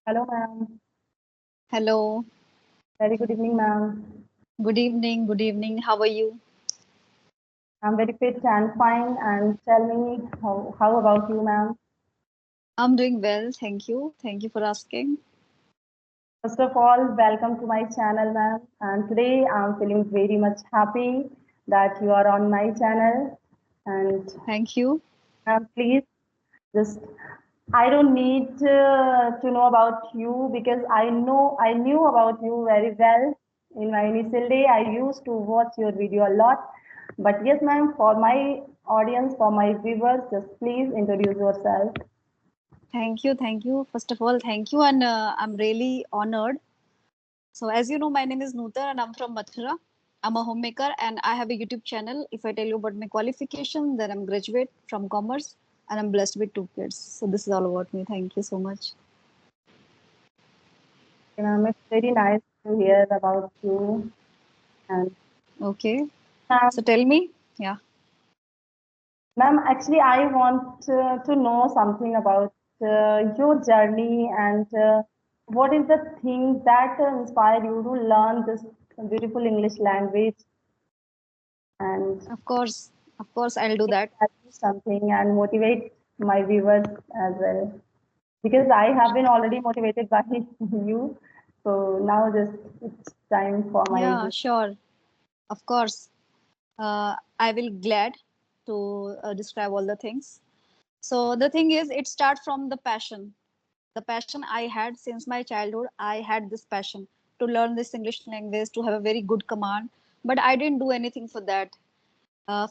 Hello, ma'am. Hello, Very good evening, ma'am. good evening, good evening. How are you? I'm very fit and fine. And tell me, how about you, ma'am? I'm doing well, thank you. Thank you for asking. First of all, welcome to my channel, ma'am. And today I'm feeling very much happy that you are on my channel. And Thank you. please just, I don't need to know about you because I knew about you very well. In my initial day, I used to watch your video a lot. But yes, ma'am, for my audience, for my viewers, just please introduce yourself. Thank you. Thank you. First of all, thank you. And I'm really honored. So, as you know, my name is Nutan and I'm from Mathura. I'm a homemaker and I have a YouTube channel. If I tell you about my qualification, then I'm graduate from commerce and I'm blessed with two kids. So, this is all about me. Thank you so much. Ma'am, it's very nice to hear about you. And Okay. So, ma'am, tell me. Yeah. actually, I want to know something about your journey and what is the thing that inspired you to learn this beautiful English language and Of course. Of course, I'll do that. tell me something and motivate my viewers as well. Because I have been already motivated by you. So now just it's time for my Yeah, viewers. sure. Of course. I will glad to describe all the things. So the thing is, it starts from the passion. The passion I had since my childhood. I had this passion to learn this English language, to have a very good command, but I didn't do anything for that.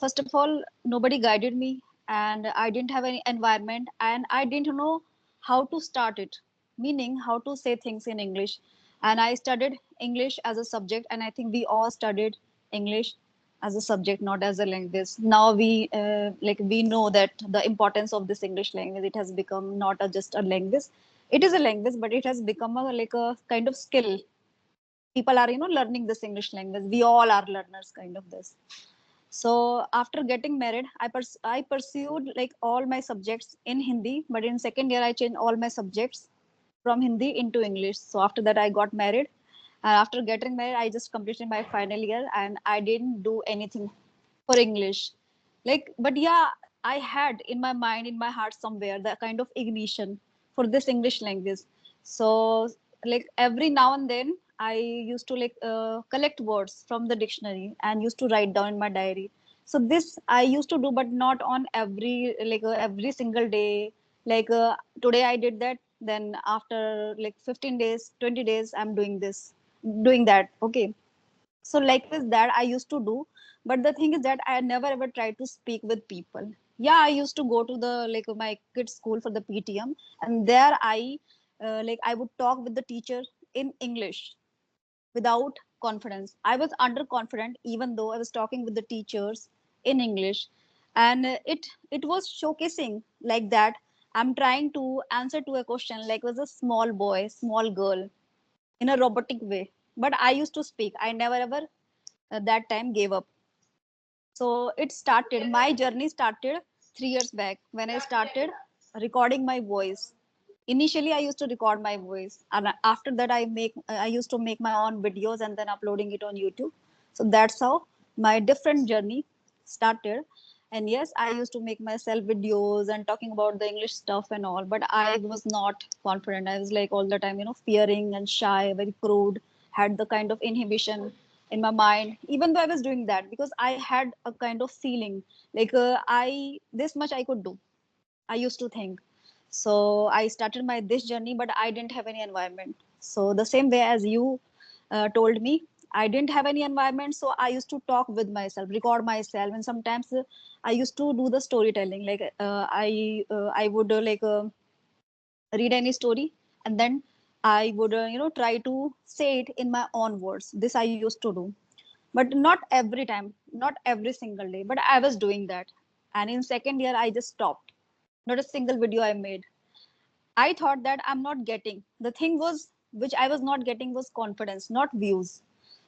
First of all, nobody guided me, and I didn't have any environment, and I didn't know how to start it, meaning how to say things in English. And I studied English as a subject, and I think we all studied English as a subject, not as a language. Now we know that the importance of this English language. It has become not just a language. It is a language, but it has become like a kind of skill. People are learning this English language. We all are learners, kind of this. So after getting married, I pursued like all my subjects in Hindi, but in second year I changed all my subjects from Hindi into English. So after that I got married, and after getting married I just completed my final year, and I didn't do anything for English. Like, but yeah, I had in my mind, in my heart somewhere, the kind of ignition for this English language. So like every now and then I used to collect words from the dictionary and used to write down in my diary. So this I used to do, but not on every single day. Today I did that, then after like 15 days, 20 days I'm doing this, doing that. Okay, so like with that I used to do, but the thing is that I never ever tried to speak with people. Yeah, I used to go to the like my kids school for the PTM, and there I would talk with the teacher in English without confidence. I was underconfident even though I was talking with the teachers in English, and it was showcasing like that I'm trying to answer to a question like was a small boy, small girl, in a robotic way. But I used to speak. I never ever that time gave up. So it started, my journey started 3 years back when I started recording my voice. Initially I used to record my voice, and after that I used to make my own videos and then uploading it on YouTube. So that's how my different journey started. And yes, I used to make myself videos and talking about the English stuff and all, but I was not confident. I was like all the time, fearing and shy, very crude, had the kind of inhibition in my mind, even though I was doing that, because I had a kind of feeling like I this much I could do, I used to think. So I started my this journey, but I didn't have any environment. So the same way as you told me, I didn't have any environment, so I used to talk with myself, record myself, and sometimes I used to do the storytelling. I would read any story, and then I would try to say it in my own words. This I used to do, but not every time, not every single day, but I was doing that. And in second year I just stopped. Not a single video I made. I thought that I'm not getting. The thing was, which I was not getting was confidence, not views.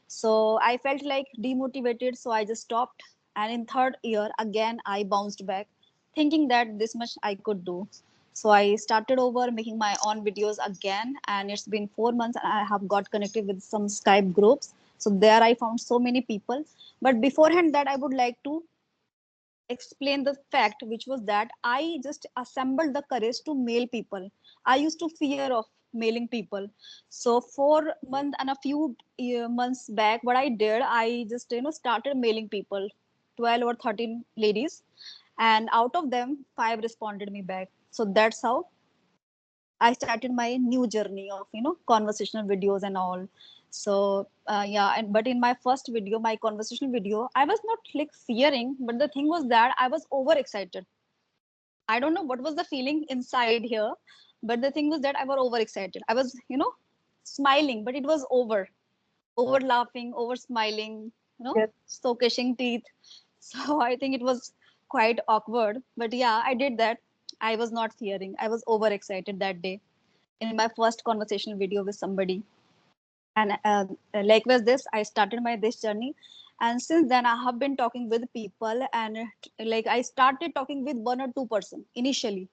So I felt like demotivated. So I just stopped. And in third year, again, I bounced back, thinking that this much I could do. So I started over making my own videos again, and it's been 4 months, and I have got connected with some Skype groups. So there I found so many people. But beforehand that, I would like to explain the fact, which was that I just assembled the courage to mail people. I used to fear of mailing people. So 4 months and a few months back, what I did, I just started mailing people, 12 or 13 ladies, and out of them, five responded me back. So that's how I started my new journey of conversational videos and all. So yeah, and but in my first video, my conversational video, I was not like fearing, but the thing was that I was overexcited. I don't know what was the feeling inside here, but the thing was that I was overexcited. I was smiling, but it was over laughing, over smiling, Yes. stokishing teeth. So I think it was quite awkward, but yeah, I did that. I was not fearing. I was overexcited that day in my first conversational video with somebody. And likewise this, I started my this journey, and since then I have been talking with people, and like I started talking with one or two person initially,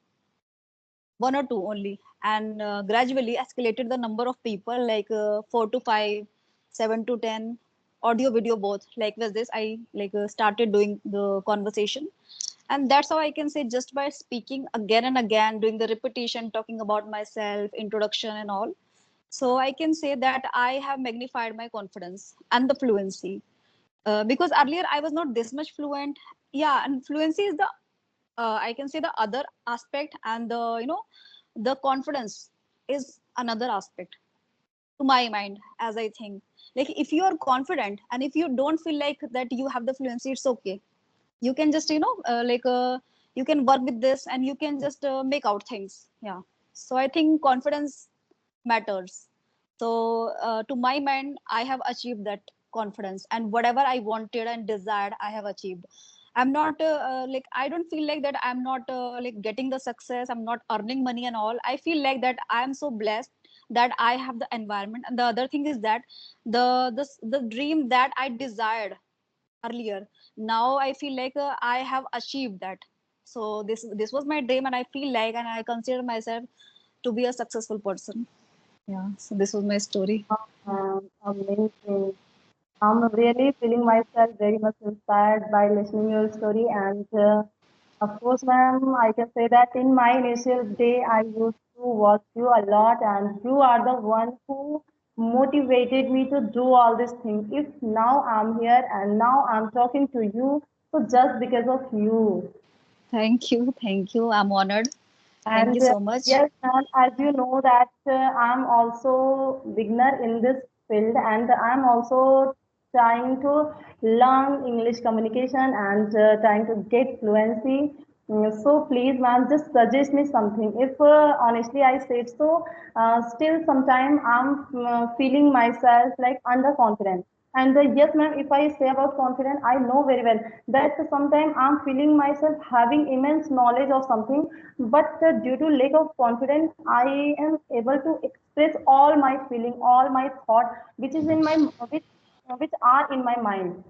one or two only, and gradually escalated the number of people, like 4 to 5, 7 to 10, audio video both. Likewise this, I started doing the conversation, and that's how I can say, just by speaking again and again, doing the repetition, talking about myself, introduction and all. So I can say that I have magnified my confidence and the fluency, because earlier I was not this much fluent. Yeah, and fluency is the I can say the other aspect, and the the confidence is another aspect to my mind, as I think. Like if you are confident and if you don't feel like that you have the fluency, it's okay. You can just you can work with this, and you can just make out things. Yeah. So I think confidence matters. So to my mind, I have achieved that confidence, and whatever I wanted and desired, I have achieved. I'm not like, I don't feel like that I'm not like getting the success, I'm not earning money and all. I feel like that I am so blessed that I have the environment. And the other thing is that the dream that I desired earlier, now I feel like I have achieved that. So this was my dream, and I feel like, and I consider myself to be a successful person. Yeah, so this was my story. Amazing. I'm really feeling myself very much inspired by listening your story. And of course, ma'am, I can say that in my initial day, I used to watch you a lot, and you are the one who motivated me to do all these things. If now I'm here and now I'm talking to you, so just because of you. Thank you, thank you, I'm honored. Thank you And so much. yes, ma'am, as you know that I'm also beginner in this field, and I'm also trying to learn English communication and trying to get fluency. So please, ma'am, just suggest me something. If honestly I said so, still sometime I'm feeling myself like underconfident. And yes, ma'am, if I say about confidence, I know very well that sometimes I'm feeling myself having immense knowledge of something, but due to lack of confidence, I am able to express all my feeling, all my thought, which is in my which are in my mind.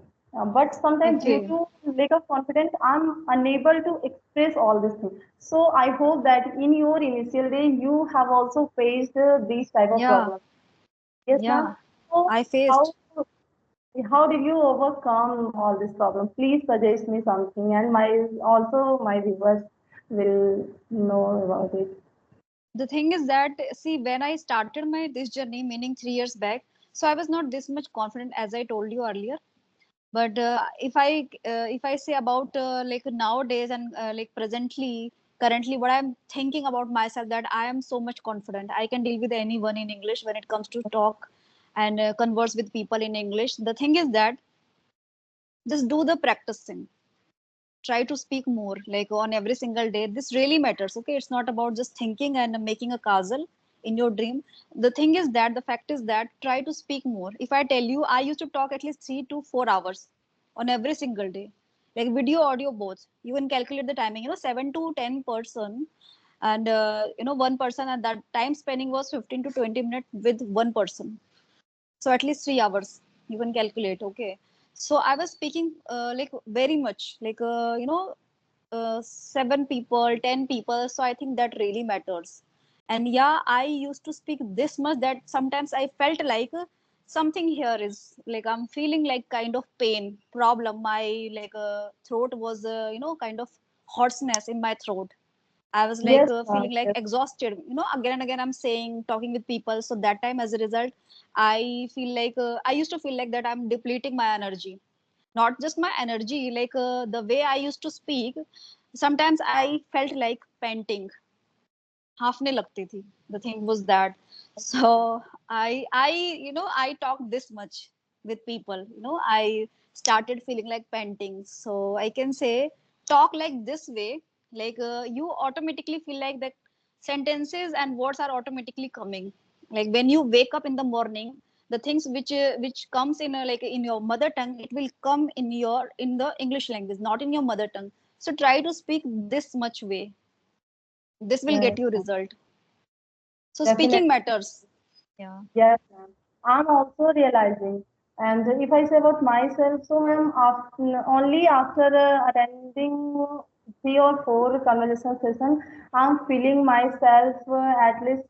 But sometimes due Okay. to lack of confidence, I'm unable to express all these things. So I hope that in your initial day, you have also faced these type of Yeah. problems. Yes, ma'am. Yeah, So I how faced. how did you overcome all these problems? Please suggest me something, and my viewers will know about it. The thing is that, see, when I started my this journey, meaning 3 years back, so I was not this much confident, as I told you earlier. But if I say about like nowadays, and like presently, currently, what I'm thinking about myself, that I am so much confident, I can deal with anyone in English when it comes to talk and converse with people in English. The thing is that, just do the practicing, try to speak more, like on every single day. This really matters. Okay, it's not about just thinking and making a castle in your dream. The thing is that, the fact is that, try to speak more. If I tell you, I used to talk at least 3 to 4 hours on every single day, like video audio both. You can calculate the timing, 7 to 10 person, and one person at that time spending was 15 to 20 minutes with one person. So at least 3 hours you can calculate. Okay, so I was speaking like very much, like seven people, 10 people. So I think that really matters. And yeah, I used to speak this much that sometimes I felt like something here is like I'm feeling like kind of pain problem. My like throat was kind of hoarseness in my throat. I was like Yes, ma'am. feeling like Yes, exhausted. Again and again I'm saying, talking with people. So that time, as a result, I feel like I used to feel like that I'm depleting my energy. Not just my energy, like the way I used to speak. Sometimes I felt like panting. हाफने लगती थी. The thing was that. So I I talked this much with people. I started feeling like panting. So I can say, talk like this way, like you automatically feel like that sentences and words are automatically coming. Like when you wake up in the morning, the things which comes in like in your mother tongue, it will come in the English language, not in your mother tongue. So try to speak this much way. This will yes, get you ma'am. result. So speaking Definitely. matters. Yeah. Yes, ma'am. I'm also realizing. And if I say about myself, so ma'am, after, only after attending 3 or 4 conversation sessions, I'm feeling myself at least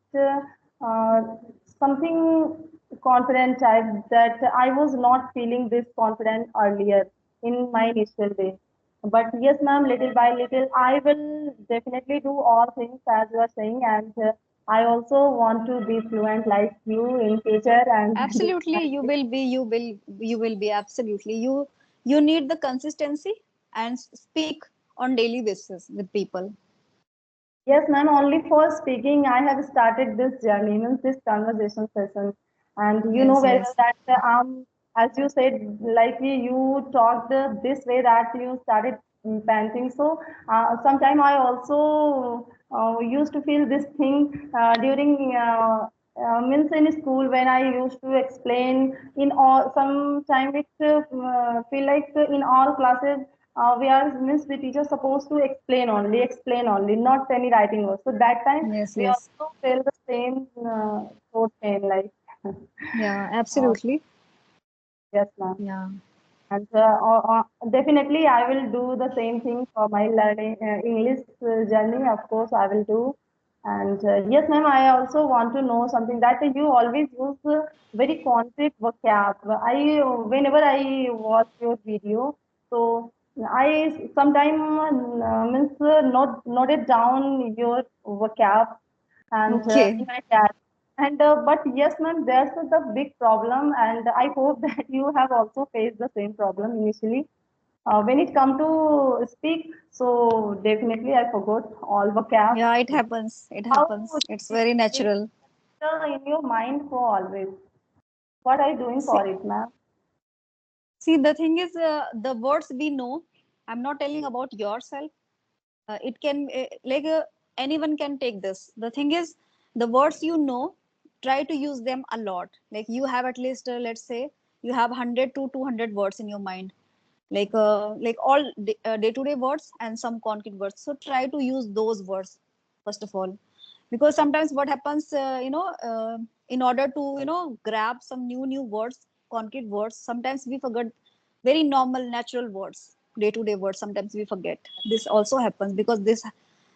something confident type that I was not feeling this confident earlier in my initial day. But yes, ma'am, little by little, I will definitely do all things as you are saying, and I also want to be fluent like you in future and do Absolutely, my you best. will be, you will be absolutely. You need the consistency and speak on daily basis with people. Yes, ma'am. Only for speaking, I have started this journey, means this conversation session. And you know Yes, very well yes. that as you said, like you talked this way that you started panting. So sometime I also used to feel this thing during means in school when I used to explain in all. Sometime it feel like in all classes we are means the teacher supposed to explain only, not any writing work. So that time Yes, we yes. also feel the same throat pain, like Yeah, uh, absolutely. yes, ma'am. Yeah. And definitely, I will do the same thing for my learning English journey. Of course, I will do. And yes, ma'am, I also want to know something that you always use very concrete vocab. Whenever I watch your video, so I sometimes means noted down your vocab and in Okay. my chat. And but yes, ma'am, there's the big problem, and I hope that you have also faced the same problem initially. When it come to speak, so definitely I forgot all vocab. Yeah, it happens. It How happens. It's did very it natural. in your mind for always? What are you doing See, for it, ma'am? see, the thing is, the words we know. I'm not telling about yourself. It can like anyone can take this. The thing is, the words you know, try to use them a lot. Like you have at least let's say you have 100 to 200 words in your mind, like all day-to-day words and some concrete words. So try to use those words first of all, because sometimes what happens, in order to grab some new words, concrete words, sometimes we forget very normal natural words, day-to-day words. Sometimes we forget. This also happens because this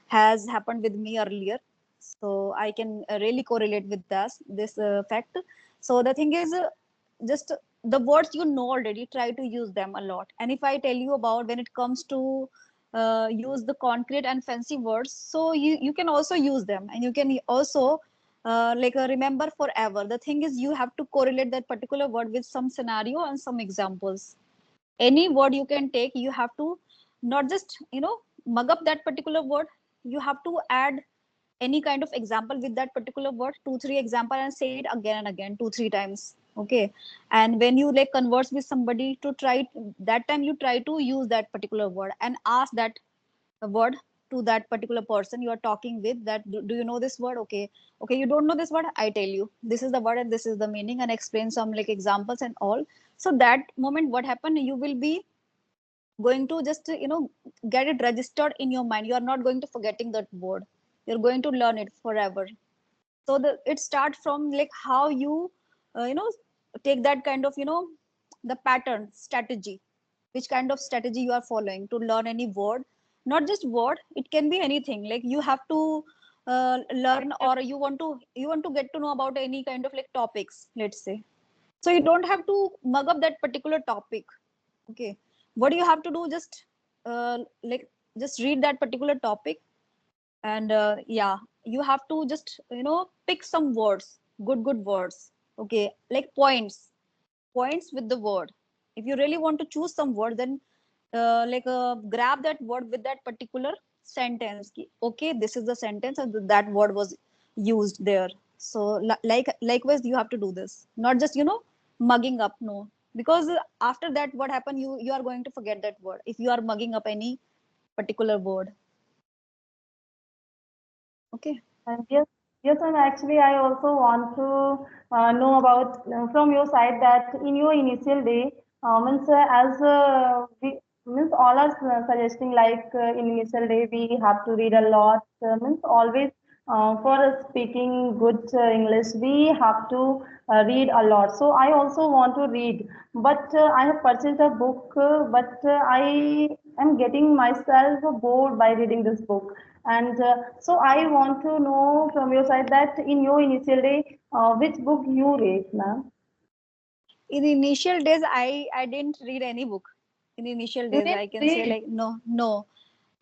has happened with me earlier. So I can really correlate with this fact. So the thing is, just the words you know already, try to use them a lot. And if I tell you about when it comes to use the concrete and fancy words, so you can also use them, and you can also remember forever. The thing is, you have to correlate that particular word with some scenario and some examples. Any word you can take, you have to not just mug up that particular word. You have to add any kind of example with that particular word, 2 3 example, and say it again and again 2 3 times. Okay. And when you like converse with somebody, to try that time, you try to use that particular word and ask that word to that particular person you are talking with, that do you know this word? Okay. Okay, you don't know this word, I tell you this is the word and this is the meaning, and explain some like examples and all. So that moment, what happened, you will be going to just get it registered in your mind. You are not going to forgetting that word. You're going to learn it forever. So the it starts from like how you uh, you know take that kind of the pattern strategy, which kind of strategy you are following to learn any word, not just word, it can be anything. Like you have to learn, or you want to get to know about any kind of like topics, let's say. So you don't have to mug up that particular topic. Okay, what do you have to do? Like just read that particular topic, and yeah, you have to just pick some words, good words. Okay, like points with the word. If you really want to choose some word, then grab that word with that particular sentence. Okay, this is the sentence and that word was used there. So likewise you have to do this, not just mugging up. No, because after that what happen, you are going to forget that word if you are mugging up any particular word. Okay. And yes, and actually, I also want to know about from your side that in your initial day, means as we means all are suggesting like in initial day we have to read a lot. Means always for speaking good English we have to read a lot. So I also want to read, but I have purchased a book, but I am getting myself bored by reading this book. And so I want to know from your side that in your initial day, which book you read, ma'am? In the initial days, I didn't read any book. In the initial You days, didn't I can say read. like no,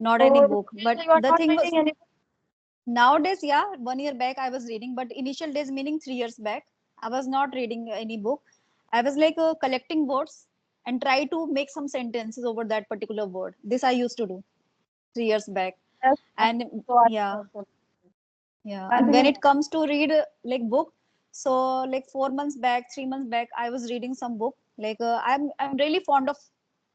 not any So book. But still you are the not thing was, reading any book. nowadays, yeah, 1 year back I was reading, but initial days meaning 3 years back, I was not reading any book. I was like collecting words and try to make some sentences over that particular word. This I used to do 3 years back. Yes, ma'am. And So I yeah, also. yeah. I'm And when thinking, it comes to read like book, so like 4 months back, 3 months back, I was reading some book. Like I'm really fond of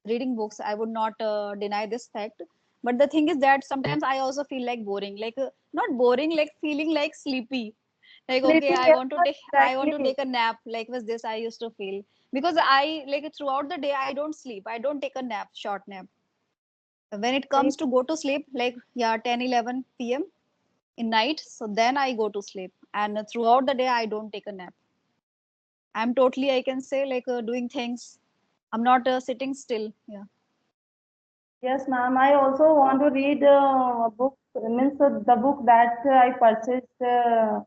reading books. I would not deny this fact. But the thing is that sometimes I also feel like boring, like not boring, like feeling like sleepy. Like okay, sleeping, yes, I want to exactly. take a nap. Like was this I used to feel, because I like throughout the day I don't sleep. I don't take a nap, short nap. When it Right. comes to go to sleep, like yeah, 10, 11 p.m. in night, so then I go to sleep, and throughout the day I don't take a nap. I'm totally, I can say, like doing things. I'm not sitting still. Yeah. Yes, ma'am. I also want to read a book, means the book that I purchased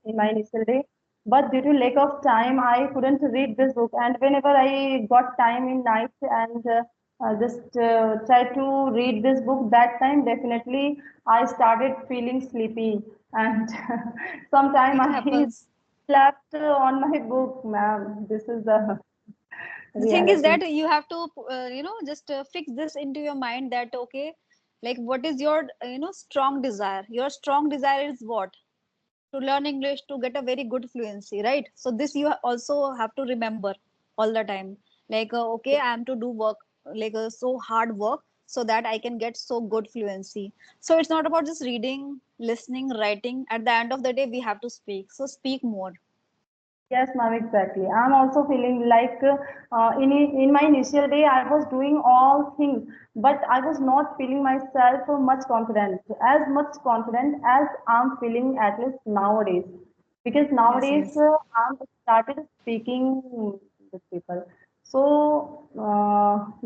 in my initial day. But due to lack of time, I couldn't read this book. And whenever I got time in night and just try to read this book, that time definitely I started feeling sleepy. And sometime It I happens. slept on my book, ma'am. This is the The thing is reality. that you have to just fix this into your mind that okay, like what is your strong desire. Your strong desire is what? To learn English, to get a very good fluency, right? So this you also have to remember all the time. Like okay, I am to do work, like so hard work, so that I can get so good fluency. So it's not about just reading, listening, writing. At the end of the day we have to speak, so speak more. Yes, ma'am, exactly. I'm also feeling like in my initial day, I was doing all things, but I was not feeling myself much confident, as much confident as I'm feeling at least nowadays. Because Yes, nowadays yes. I'm started speaking with people. So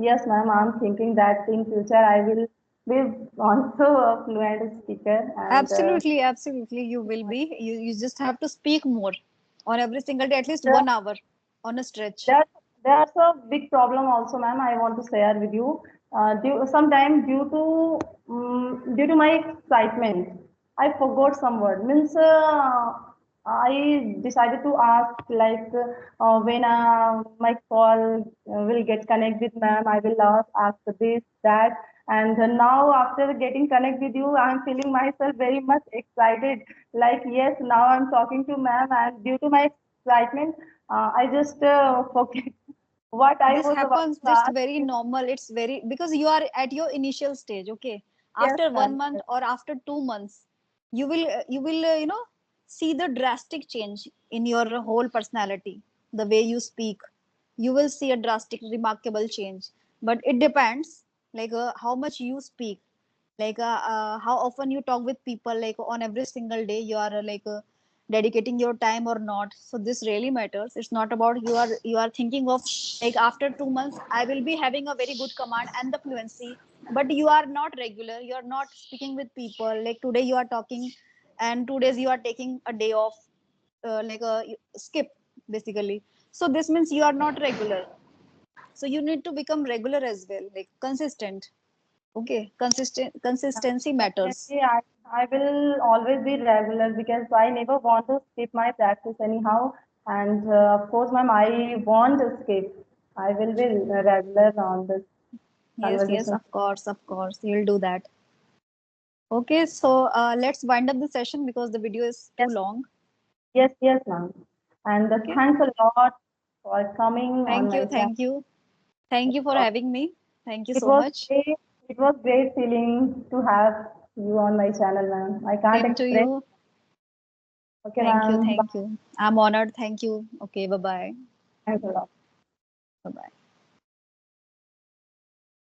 yes, ma'am, I'm thinking that in future I will be also a fluent speaker and. Absolutely, absolutely. You will be. You just have to speak more on every single day, at least The 1 hour on a stretch. There, there's a big problem also, ma'am. I want to share with you. Sometime due to my excitement, I forgot some word. Means I decided to ask like when my call will get connect with ma'am, I will ask this that. And now after getting connect with you, I'm feeling myself very much excited. Like yes, now I'm talking to ma'am, and due to my excitement. I just forget what I This was about happens. to It's ask very you. normal. It's very, because you are at your initial stage. Okay, Yes, after one ma'am. month Yes, or after 2 months, you will see the drastic change in your whole personality, the way you speak. You will see a drastic, remarkable change. But it depends, like how much you speak, like how often you talk with people, like on every single day you are dedicating your time or not. So this really matters. It's not about you are thinking of like after 2 months I will be having a very good command and the fluency, but you are not regular, you are not speaking with people. Like today you are talking, and 2 days you are taking a day off, like a skip basically. So this means you are not regular. So you need to become regular as well, like consistent. Okay, consistency matters. Definitely, I will always be regular because I never want to skip my practice anyhow. And of course, ma'am, I want to skip. I will be regular on this Yes, yes, conversation. of course, you'll do that. Okay, so let's wind up the session because the video is too Yes, long. yes, yes, ma'am. And Okay, thanks a lot for coming on thank my you, channel. thank you, thank you for having me. Thank you It so was much. great. It was great feeling to have you on my channel, ma'am. I can't Same to express. you. Okay, Thank you, ma'am. Bye. thank you. I'm honored. Thank you. Okay, bye bye. Thanks a lot. Bye bye.